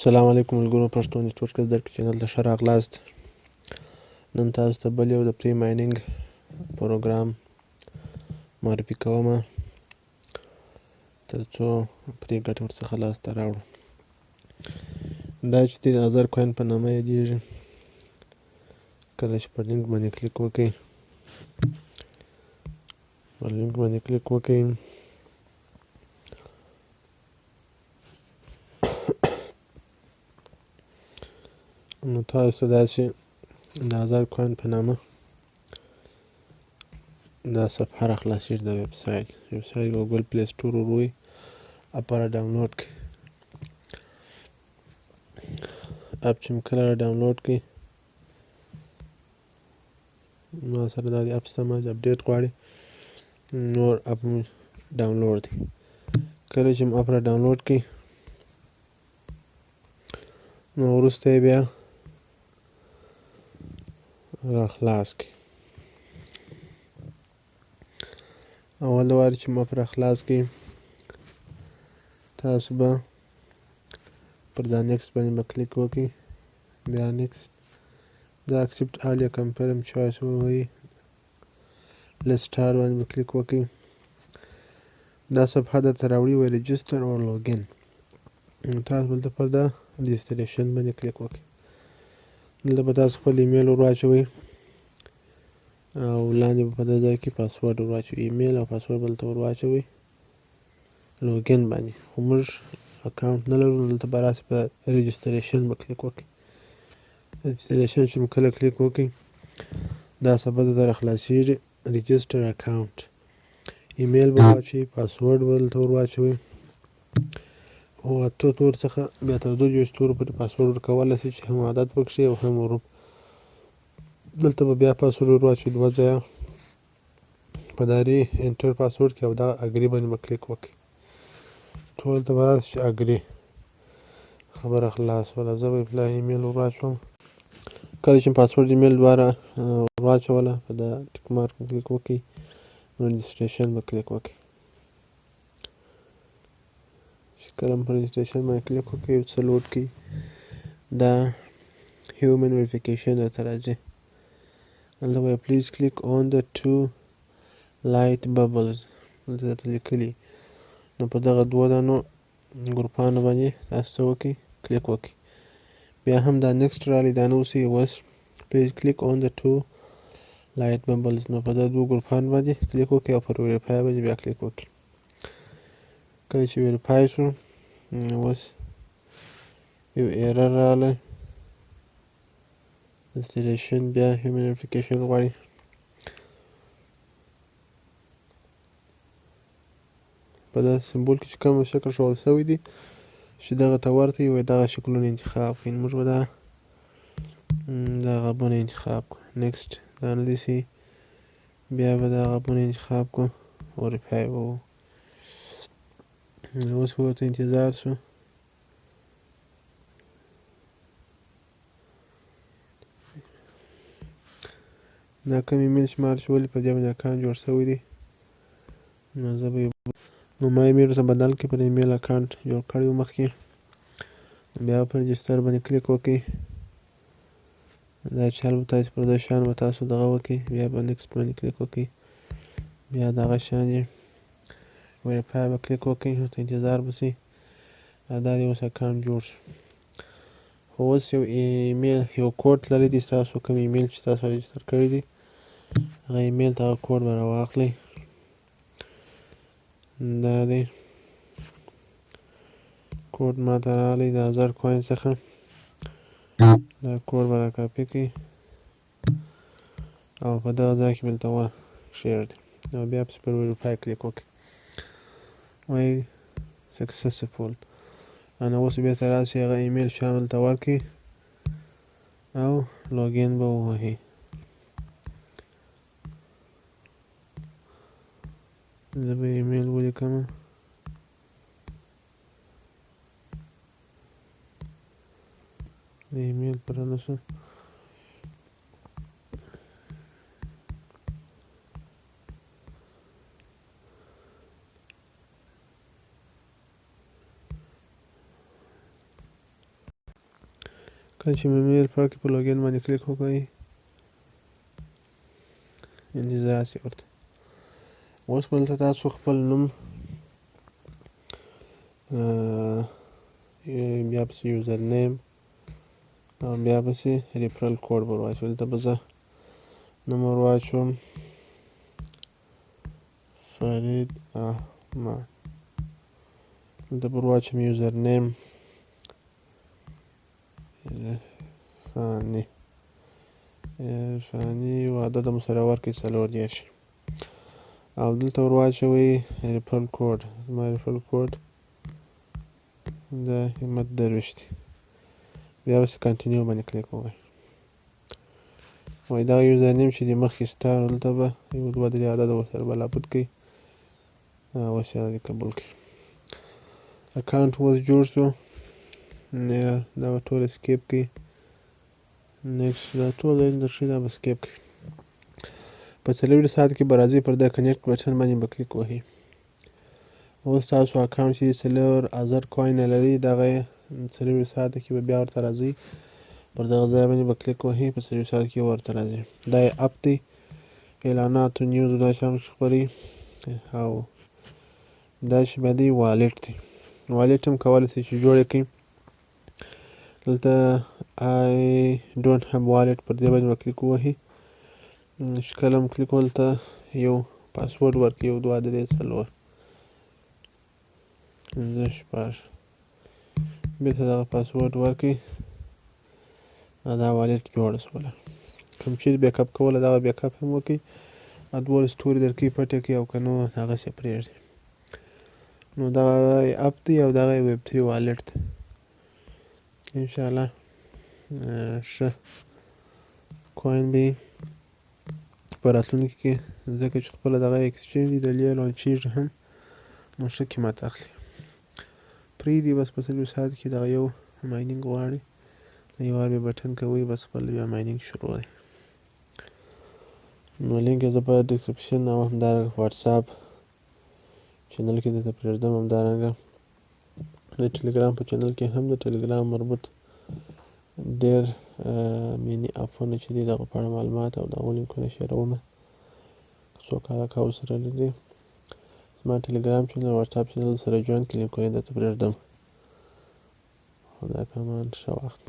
السلام علیکم ملګرو، پښتو نیټورک زده کړې چینل ته ښه راغلاست. نن تاسو ته بل یو د پری مایننګ پروګرام معرفي کومه تر څو پرې ګټه ورڅخه لاسته راوړو. دا چې د AZCoiner په نامه یادیږي. کله چې په لینک باندې کلیک وکړئ نو تاسو داسې د AZCoiner په نامه دا صفحه راخلاصېږي د ویب سایټ ګوګل پلی سټور وروي اپ را ډاونلوډ کړئ. اپ چې مو کله را ډاونلوډ کړئ ما سره دا د اپ سیسټم اپډیټ غواړي نور اپ مو ډاونلوډ دی. کله چې مو اپ را ډاونلوډ کړئ نو وروسته یې بیا راخلاص کړئ. اول وار چې مو اپ راخلاص کړئ تاسو به پر دا نیکسټ باندې به کلیک وکړئ. بیا نیکسټ دا اکسپټ آل یا کنفرم چوایس ووهئ. لیټس سټارټ باندې به کلیک وکړئ. دا صفحه درته راوړي وایي رجسټر اور لاګین. نو تاسو به دلته پر دا رجسټریشن باندې کلیک وکړئ. دلته به تاسو خپل ایمیل ور واچوئ او لاندې به په دې ځای کې پاسورډ ور واچوئ. ایمیل او پاسورډ به دلته ور واچوئ لوګین باندې. خو موږ اکاونټ نه لرو نو دلته به راسئ په رجسټریشن به کلیک وکړئ. رجسټریشن چې مو کله کلیک وکړئ دا صفحه درته راخلاصېږي رجسټر اکاونټ. ایمیل به واچوئ، پاسورډ به دلته ور واچوئ او اتو تورو څخه بیا تر 2 تورو پورې پاسورډ ورکولی شئ چې هم عدد پکښې او هم حروف. دلته به بیا پاسورډ ور واچوئ 2 ځایه په دا انټر پاسورډ کې او دا اګري باندې به کلیک وکړئ. ټول ته به راسئ چې اګري. خبره خلاصوله. زه به بیا ایمیل ور واچوم. کله چې پاسورډ ایمیل دواړه ور واچوله په دا ټیک مارک کلیک وکړئ نو رجسټریشن به کلیک وکړئ. چې کله مو په رجسټریشن باندې کلیک وکړئ یو څه لوډ کوي دا هیومن ویریفیکیشن درته راځي. دلته وایي پلیز کلیک آن د 2 لایټ ببلز. دلته درته لیکلي نو په دغه 2 دانو ګروپانو باندې تاسو څه وکړئ کلیک وکړئ. بیا هم دا نیکسټ راغلی دا نه اوسئ اوس پلیز کلیک آن د 2 لایټ ببلز. نو په دا 2 ګروپانو باندې کلیک وکړئ او پر ویریفای باندې بیا کلیک وکړئ. کله چې ویریفای شو اوس یو ایرر راغلی رجسټریشن بیا هیومن ویریفیکیشن غواړي. په دا سمبول کې چې کوم شکل ښودل شوی دی چې دغه ته ورته وي وایي دغه شکلونه انتخاب کړئ. موږ به دا غابونه انتخاب کړو. نیکسټ دا نه دي صحیح. بیا به دا غابونه انتخاب کړو ویریفای به ووهو. اوس به ورته انتظار شو. دا کوم ایمیل چې ما ولې په دې باندې اکاونټ جوړ شوی دی نو زه به نو ما ایمیل ورته بدل کړي پر ایمیل اکاونټ جوړ کړی و مخکې. بیا په رجسټر باندې کلیک وکړئ. دا چال به تاسو پر دغه شان به تاسو دغه وکړئ. بیا به نیکسټ باندې کلیک وکړئ. بیا دغه شان یې ویریفای به کلیک وکړئ. ورته انتظار به شئ. دا دې اوس اکاونټ جوړ شو. خو اوس یو ایمیل یو کوډ تللی دی ستاسو کوم ایمیل چې تاسو رجسټر کړی دی هغه ایمیل ته هغه کوډ به راواخلئ. دا دی کوډ ما ته راغلی د AZCoiner څخه. دا کوډ به را کاپي کړئ او په دغه ځای کې به دلته کښېږدئ او بیا پسې پر ویریفای کلیک وکړئ. وایي سکسسفول. نو اوس بېرته راسئ هغه ایمیل شامل ته ورکړئ او لاګین به ووهئ. زه به ایمیل ولیکمه. د ایمیل پر نشو کله چې مې میل پر کې په لوګین باندې کلیک وکړئ یعنې داسې ورته اوس به دلته تاسو خپل نوم بیا پسې یوزر نیم او بیا پسې ریفرل کوډ به ور واچوئ. دلته به زه نوم ور واچوم فرید احمد. دلته به ور واچوم یوزر نیم عرفاني او عدد مو سره ورکړئ 40 او دلته ور واچوئ ریفرل کوډ. زما ریفرل کوډ د همت درویش دی. بیا بس کنټینیو باندې کلیک وکړئ. وایي دغه یوزر نیم چې دی مخکې شته دلته به یو 2 3 عدد ورسره به لابد کړئ اوس یې قبول کړئ. اکاونټ اوس جوړ شو. دا به ټول اسکیپ کړئ. نیکسټ دا ټول درښي دا به اسکیپ کړئ. په 4 ساعت کې به راځئ پر دا کنیکټ بټن باندې به کلیک وهئ. اوس تاسو اکاونټ چې 4 AZCoiner لري دغه 4 ساعت کې به بیا ورته راځئ پر دغه ځای باندې به کلیک وهئ. په 4 ساعت کې ورته راځي. دا یې اپ دی اعلاناتو نیوز دا شیان خپروي او دا چې به دی والټ دی. والټ هم کولی شئ چې جوړ یې کړئ. دلته I don't have wallet پر دې باندې به کلیک ووهئ. چې کله هم کلیک وهل ته یو پاسورډ ورکړئ 1 2 3 4 5 6 بېرته دغه پاسورډ ورکړئ او دا والټ جوړه شوله. کوم چیز بیک اپ کوله دغه بیک اپ هم وکړئ. 2 ستوري درکړئ پټې کړئ او که نو هغسې پرېږدئ. نو دغه اپ دی او دغه ویب 3 والټ دی. انشاءالله ښه کوین به وي په راتلونکي کې ځکه چې خپله دغه ایکسچینج دی ډلې لانچېږي هم نو ښه قیمت اخلي. پرېږدي بس په 4 ساعت کې دغه یو ماینینګ غواړي یو وار بیا بټن کوئ بس خپل بیا ماینینګ شروع دی. نو لینک یې زه په ډسکرپشن او همدارنګه واتساپ چینل کې درته پرېږدم. همدارنګه د ټلګرام په چینل کې هم د ټلګرام مربوط ډېر مینی اپونه چې دي دغه په اړه معلومات او دغه لینکونه شیرومه که څوک علاقه ورسره لري. زما ټلګرام چینل او واتساپ چینل سره جوین کړئ لینکونه یې درته پرېږدم. خدای په امان ښه وخت.